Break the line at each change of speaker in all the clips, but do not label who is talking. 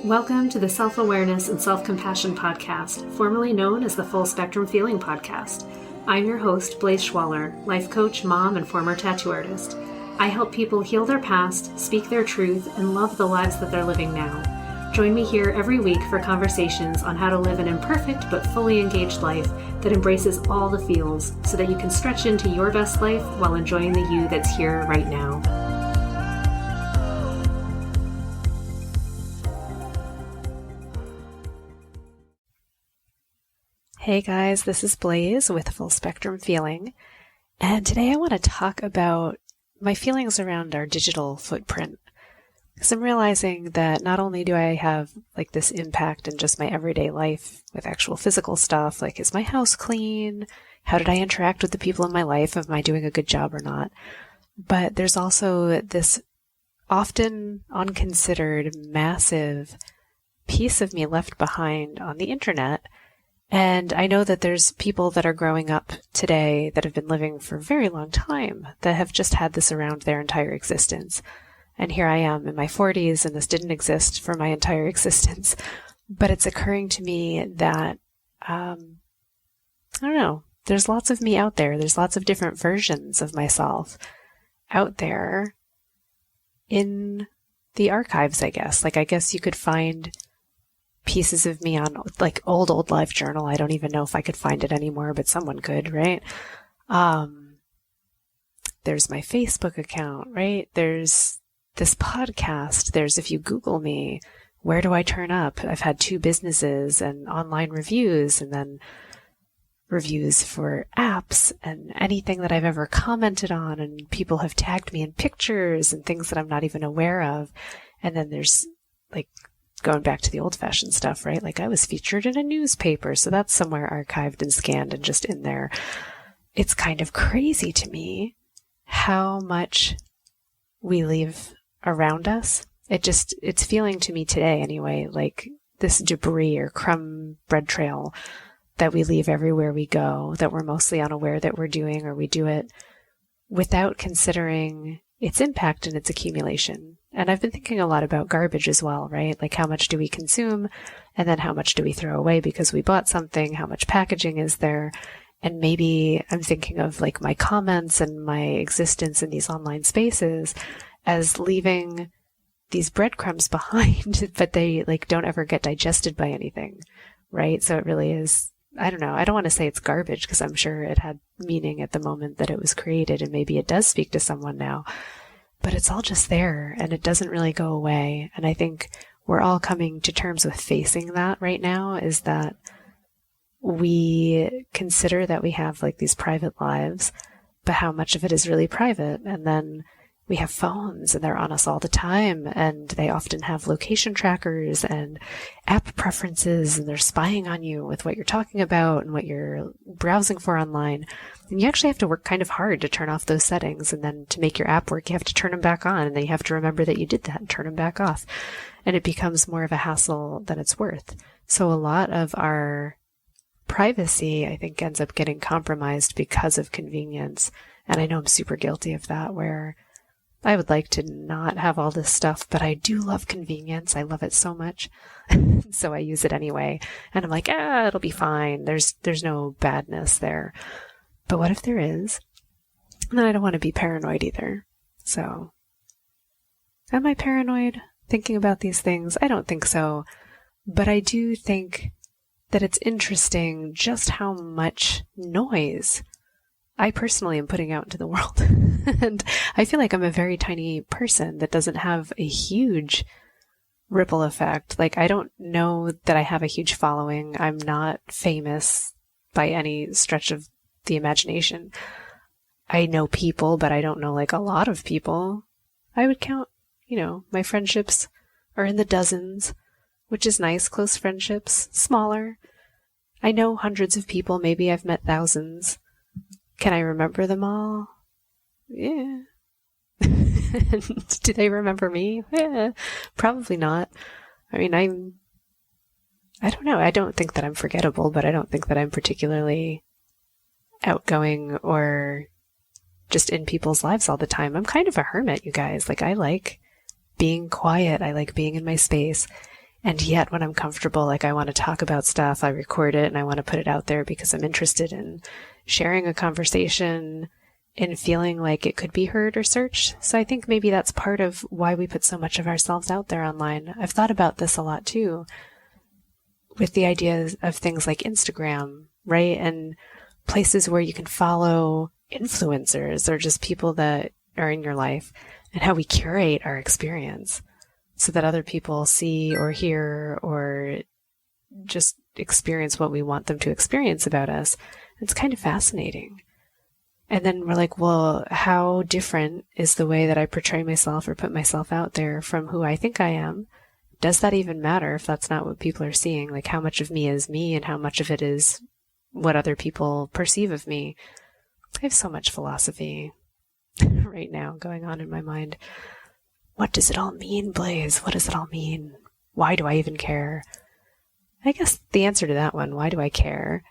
Welcome to the Self-Awareness and Self-Compassion Podcast, formerly known as the Full Spectrum Feeling Podcast. I'm your host, Blaise Schwaller, life coach, mom, and former tattoo artist. I help people heal their past, speak their truth, and love the lives that they're living now. Join me here every week for conversations on how to live an imperfect but fully engaged life that embraces all the feels so that you can stretch into your best life while enjoying the you that's here right now. Hey guys, this is Blaise with Full Spectrum Feeling, and today I want to talk about my feelings around our digital footprint. Because I'm realizing that not only do I have like this impact in just my everyday life with actual physical stuff, like is my house clean? How did I interact with the people in my life? Am I doing a good job or not? But there's also this often unconsidered massive piece of me left behind on the internet. And I know that there's people that are growing up today that have been living for a very long time that have just had this around their entire existence. And here I am in my 40s, and this didn't exist for my entire existence. But it's occurring to me that, I don't know, there's lots of me out there. There's lots of different versions of myself out there in the archives, I guess. Like, I guess you could find pieces of me on like old Life Journal. I don't even know if I could find it anymore, but someone could, right? There's my Facebook account, right? There's this podcast. There's, if you Google me, where do I turn up? I've had 2 businesses and online reviews, and then reviews for apps and anything that I've ever commented on, and people have tagged me in pictures and things that I'm not even aware of. And then there's like going back to the old-fashioned stuff, right? Like I was featured in a newspaper, so that's somewhere archived and scanned and just in there. It's kind of crazy to me how much we leave around us. It's feeling to me today anyway, like this debris or crumb bread trail that we leave everywhere we go, that we're mostly unaware that we're doing, or we do it without considering its impact and its accumulation. And I've been thinking a lot about garbage as well, right? Like how much do we consume, and then how much do we throw away because we bought something? How much packaging is there? And maybe I'm thinking of like my comments and my existence in these online spaces as leaving these breadcrumbs behind, but they like don't ever get digested by anything, right? So it really is, I don't know. I don't want to say it's garbage because I'm sure it had meaning at the moment that it was created, and maybe it does speak to someone now. But it's all just there, and it doesn't really go away. And I think we're all coming to terms with facing that right now, is that we consider that we have like these private lives, but how much of it is really private? And then we have phones, and they're on us all the time, and they often have location trackers and app preferences, and they're spying on you with what you're talking about and what you're browsing for online. And you actually have to work kind of hard to turn off those settings, and then to make your app work, you have to turn them back on, and then you have to remember that you did that and turn them back off. And it becomes more of a hassle than it's worth. So a lot of our privacy, I think, ends up getting compromised because of convenience. And I know I'm super guilty of that, where I would like to not have all this stuff, but I do love convenience. I love it so much. So I use it anyway. And I'm like, it'll be fine. There's no badness there. But what if there is? And then I don't want to be paranoid either. So am I paranoid thinking about these things? I don't think so. But I do think that it's interesting just how much noise I personally am putting out into the world. And I feel like I'm a very tiny person that doesn't have a huge ripple effect. Like, I don't know that I have a huge following. I'm not famous by any stretch of the imagination. I know people, but I don't know like a lot of people. I would count, my friendships are in the dozens, which is nice. Close friendships, smaller. I know hundreds of people. Maybe I've met thousands. Can I remember them all? Yeah. Do they remember me? Yeah, probably not. I mean, I don't know. I don't think that I'm forgettable, but I don't think that I'm particularly outgoing or just in people's lives all the time. I'm kind of a hermit, you guys. Like, I like being quiet. I like being in my space. And yet when I'm comfortable, like I want to talk about stuff, I record it and I want to put it out there because I'm interested in sharing a conversation and feeling like it could be heard or searched. So I think maybe that's part of why we put so much of ourselves out there online. I've thought about this a lot too, with the ideas of things like Instagram, right? And places where you can follow influencers or just people that are in your life, and how we curate our experience so that other people see or hear or just experience what we want them to experience about us. It's kind of fascinating. And then we're like, well, how different is the way that I portray myself or put myself out there from who I think I am? Does that even matter if that's not what people are seeing? Like, how much of me is me and how much of it is what other people perceive of me? I have so much philosophy right now going on in my mind. What does it all mean, Blaze? What does it all mean? Why do I even care? I guess the answer to that one, why do I care?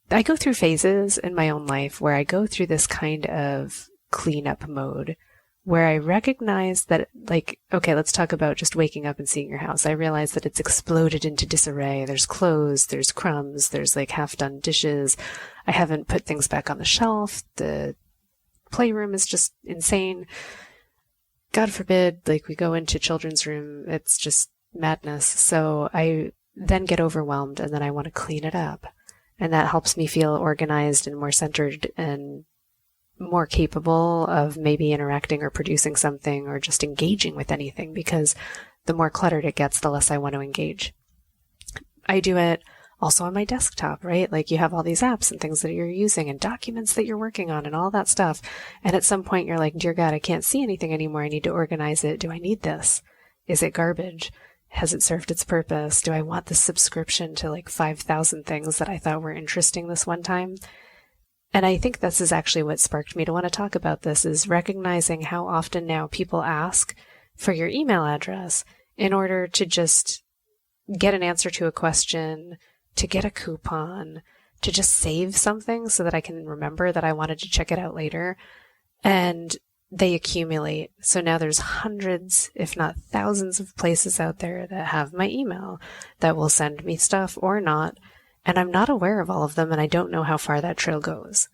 I go through phases in my own life where I go through this kind of cleanup mode where I recognize that, like, okay, let's talk about just waking up and seeing your house. I realize that it's exploded into disarray. There's clothes, there's crumbs, there's like half-done dishes. I haven't put things back on the shelf. The playroom is just insane. God forbid, like, we go into children's room, it's just madness. So I then get overwhelmed and then I want to clean it up. And that helps me feel organized and more centered and more capable of maybe interacting or producing something or just engaging with anything, because the more cluttered it gets, the less I want to engage. I do it also on my desktop, right? Like, you have all these apps and things that you're using and documents that you're working on and all that stuff. And at some point you're like, dear God, I can't see anything anymore. I need to organize it. Do I need this? Is it garbage? Has it served its purpose? Do I want this subscription to like 5,000 things that I thought were interesting this one time? And I think this is actually what sparked me to want to talk about this, is recognizing how often now people ask for your email address in order to just get an answer to a question, to get a coupon, to just save something so that I can remember that I wanted to check it out later. And they accumulate. So now there's hundreds, if not thousands, of places out there that have my email that will send me stuff or not. And I'm not aware of all of them, and I don't know how far that trail goes.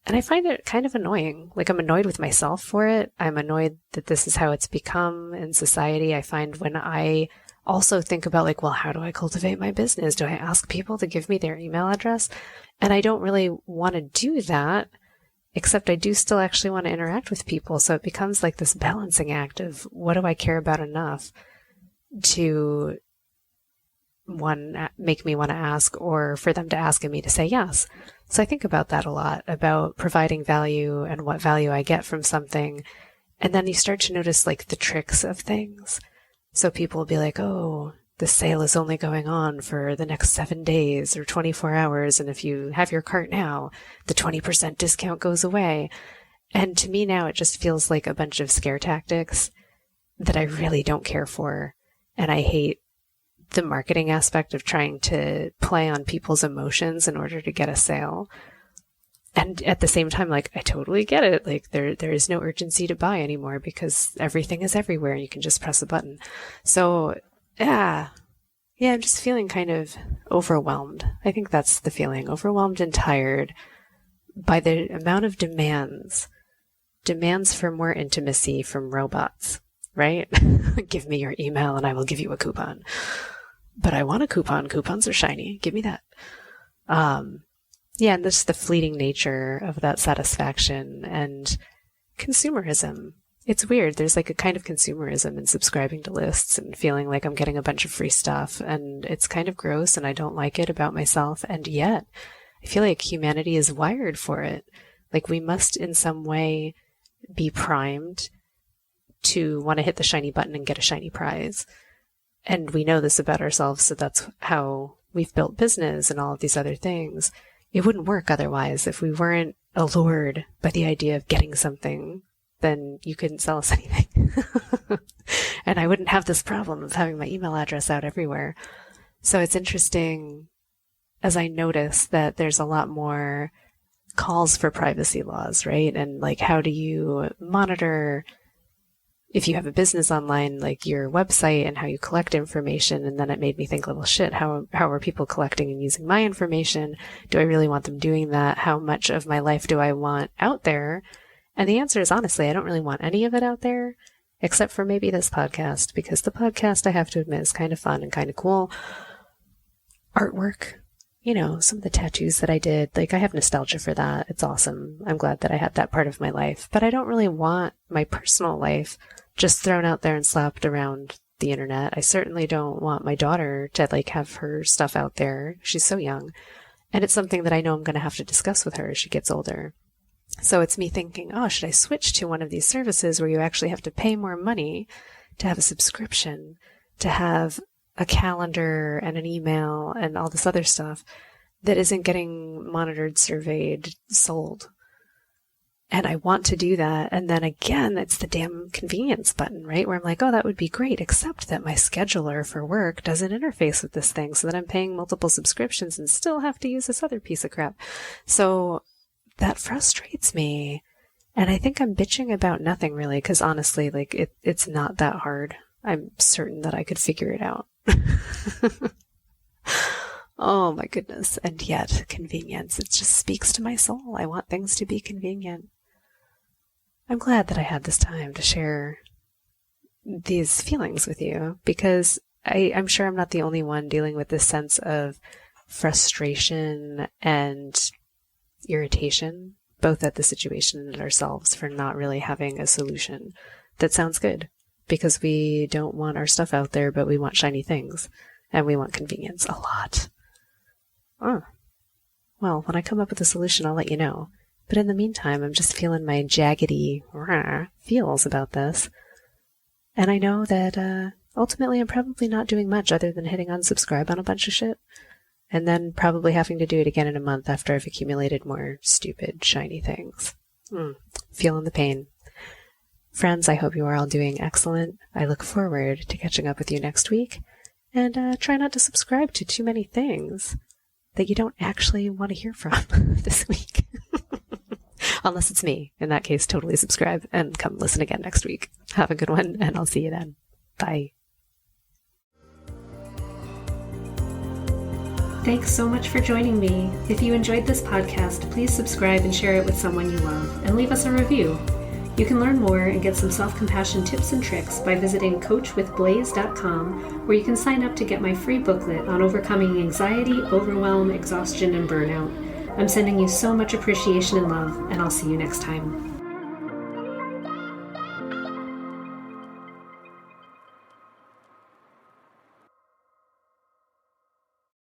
And I find it kind of annoying. Like, I'm annoyed with myself for it. I'm annoyed that this is how it's become in society. I find when I also think about, like, well, how do I cultivate my business? Do I ask people to give me their email address? And I don't really want to do that, except I do still actually want to interact with people. So it becomes like this balancing act of, what do I care about enough to make me want to ask, or for them to ask and me to say yes. So I think about that a lot, about providing value and what value I get from something. And then you start to notice like the tricks of things. So people will be like, oh, the sale is only going on for the next 7 days or 24 hours. And if you have your cart now, the 20% discount goes away. And to me now, it just feels like a bunch of scare tactics that I really don't care for. And I hate the marketing aspect of trying to play on people's emotions in order to get a sale. And at the same time, like, I totally get it. Like, there is no urgency to buy anymore because everything is everywhere. You can just press a button. So, yeah, I'm just feeling kind of overwhelmed. I think that's the feeling. Overwhelmed and tired by the amount of demands for more intimacy from robots, right? Give me your email and I will give you a coupon. But I want a coupon. Coupons are shiny. Give me that. And this the fleeting nature of that satisfaction and consumerism. It's weird. There's like a kind of consumerism in subscribing to lists and feeling like I'm getting a bunch of free stuff. And it's kind of gross and I don't like it about myself. And yet I feel like humanity is wired for it. Like, we must in some way be primed to want to hit the shiny button and get a shiny prize. And we know this about ourselves, so that's how we've built business and all of these other things. It wouldn't work otherwise. If we weren't allured by the idea of getting something, then you couldn't sell us anything. And I wouldn't have this problem of having my email address out everywhere. So it's interesting as I notice that there's a lot more calls for privacy laws, right? And like, how do you monitor if you have a business online, like your website and how you collect information. And then it made me think, well, shit, how are people collecting and using my information? Do I really want them doing that? How much of my life do I want out there? And the answer is, honestly, I don't really want any of it out there, except for maybe this podcast, because the podcast, I have to admit, is kind of fun and kind of cool. Artwork, some of the tattoos that I did, like I have nostalgia for that. It's awesome. I'm glad that I had that part of my life, but I don't really want my personal life just thrown out there and slapped around the internet. I certainly don't want my daughter to like have her stuff out there. She's so young. And it's something that I know I'm going to have to discuss with her as she gets older. So it's me thinking, oh, should I switch to one of these services where you actually have to pay more money to have a subscription, to have a calendar and an email and all this other stuff that isn't getting monitored, surveyed, sold? And I want to do that. And then again, it's the damn convenience button, right? Where I'm like, oh, that would be great, except that my scheduler for work doesn't interface with this thing, so that I'm paying multiple subscriptions and still have to use this other piece of crap. So that frustrates me. And I think I'm bitching about nothing really, because honestly, like it's not that hard. I'm certain that I could figure it out. Oh my goodness. And yet convenience, it just speaks to my soul. I want things to be convenient. I'm glad that I had this time to share these feelings with you, because I'm sure I'm not the only one dealing with this sense of frustration and irritation, both at the situation and at ourselves for not really having a solution that sounds good, because we don't want our stuff out there, but we want shiny things and we want convenience a lot. Well, when I come up with a solution, I'll let you know. But in the meantime, I'm just feeling my jaggedy feels about this. And I know that ultimately I'm probably not doing much other than hitting unsubscribe on a bunch of shit. And then probably having to do it again in a month after I've accumulated more stupid, shiny things. Feeling the pain. Friends, I hope you are all doing excellent. I look forward to catching up with you next week. And try not to subscribe to too many things that you don't actually want to hear from this week. Unless it's me. In that case, totally subscribe and come listen again next week. Have a good one, and I'll see you then. Bye. Thanks so much for joining me. If you enjoyed this podcast, please subscribe and share it with someone you love, and leave us a review. You can learn more and get some self-compassion tips and tricks by visiting coachwithblaze.com, where you can sign up to get my free booklet on overcoming anxiety, overwhelm, exhaustion, and burnout. I'm sending you so much appreciation and love, and I'll see you next time.